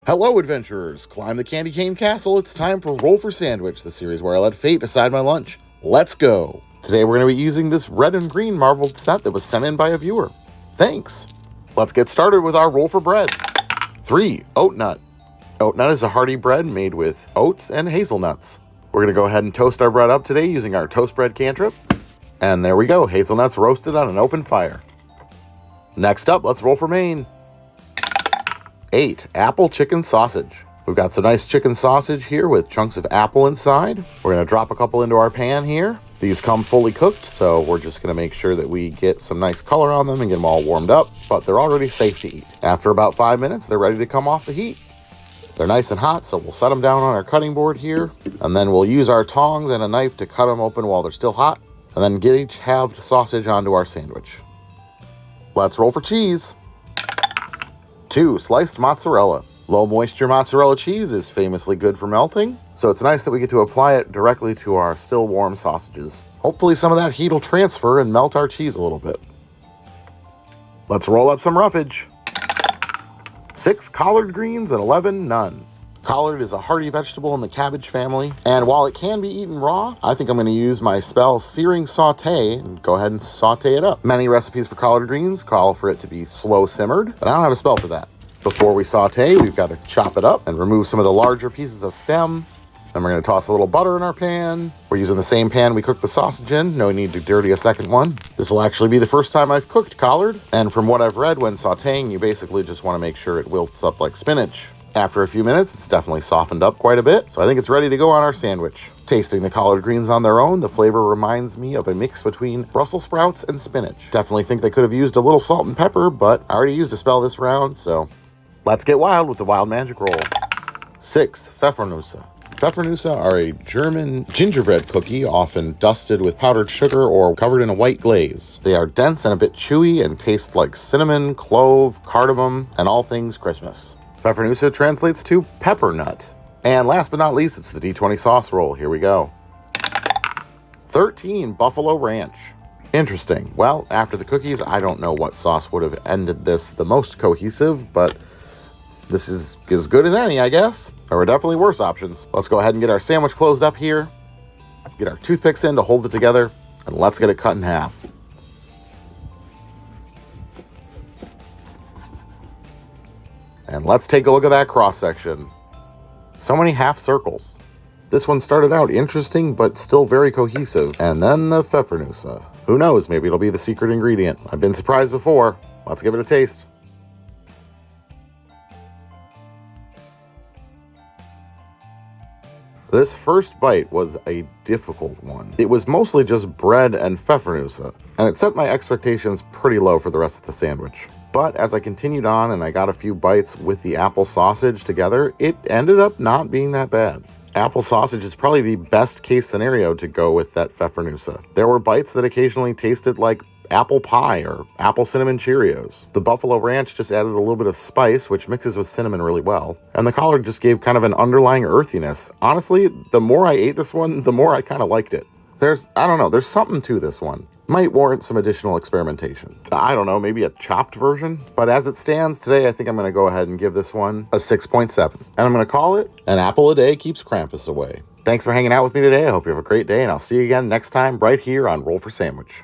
Hello, adventurers! Climb the candy cane castle. It's time for Roll for Sandwich, the series where I let fate decide my lunch. Let's go! Today we're going to be using this red and green marbled set that was sent in by a viewer. Thanks! Let's get started with our roll for bread. 3. Oat nut. Oat nut is a hearty bread made with oats and hazelnuts. We're going to go ahead and toast our bread up today using our toast bread cantrip. And there we go, hazelnuts roasted on an open fire. Next up, let's roll for main. 8. Apple chicken sausage. We've got some nice chicken sausage here with chunks of apple inside. We're going to drop a couple into our pan here. These come fully cooked, so we're just going to make sure that we get some nice color on them and get them all warmed up, but they're already safe to eat. After about 5 minutes, they're ready to come off the heat. They're nice and hot, so we'll set them down on our cutting board here, and then we'll use our tongs and a knife to cut them open while they're still hot, and then get each halved sausage onto our sandwich. Let's roll for cheese. 2. Sliced mozzarella. Low moisture mozzarella cheese is famously good for melting, so it's nice that we get to apply it directly to our still warm sausages. Hopefully some of that heat will transfer and melt our cheese a little bit. Let's roll up some roughage. 6 collard greens and 11 none. Collard is a hearty vegetable in the cabbage family, and while it can be eaten raw, I think I'm going to use my spell Searing Saute and go ahead and saute it up. Many recipes for collard greens call for it to be slow simmered, but I don't have a spell for that. Before we saute, we've got to chop it up and remove some of the larger pieces of stem. Then we're going to toss a little butter in our pan. We're using the same pan we cooked the sausage in. No need to dirty a second one. This will actually be the first time I've cooked collard, and from what I've read, when sauteing, you basically just want to make sure it wilts up like spinach. After a few minutes, it's definitely softened up quite a bit, so I think it's ready to go on our sandwich. Tasting the collard greens on their own, the flavor reminds me of a mix between Brussels sprouts and spinach. Definitely think they could have used a little salt and pepper, but I already used a spell this round, so let's get wild with the wild magic roll. 6. Pfeffernusse. Pfeffernusse are a German gingerbread cookie, often dusted with powdered sugar or covered in a white glaze. They are dense and a bit chewy and taste like cinnamon, clove, cardamom, and all things Christmas. Pfeffernusse translates to pepper nut. And last but not least, it's the D20 sauce roll. Here we go. 13. Buffalo ranch. Interesting. Well, after the cookies, I don't know what sauce would have ended this the most cohesive, but this is as good as any, I guess. There are definitely worse options. Let's go ahead and get our sandwich closed up here. Get our toothpicks in to hold it together, and let's get it cut in half. And let's take a look at that cross-section. So many half circles. This one started out interesting, but still very cohesive. And then the pfeffernusse. Who knows, maybe it'll be the secret ingredient. I've been surprised before. Let's give it a taste. This first bite was a difficult one. It was mostly just bread and pfeffernusse, and it set my expectations pretty low for the rest of the sandwich. But as I continued on and I got a few bites with the apple sausage together, it ended up not being that bad. Apple sausage is probably the best case scenario to go with that pfeffernusse. There were bites that occasionally tasted like apple pie or apple cinnamon Cheerios. The buffalo ranch just added a little bit of spice, which mixes with cinnamon really well. And the collard just gave kind of an underlying earthiness. Honestly, the more I ate this one, the more I kind of liked it. There's something to this one. Might warrant some additional experimentation. I don't know, maybe a chopped version? But as it stands today, I think I'm going to go ahead and give this one a 6.7. And I'm going to call it an apple a day keeps Krampus away. Thanks for hanging out with me today. I hope you have a great day, and I'll see you again next time right here on Roll for Sandwich.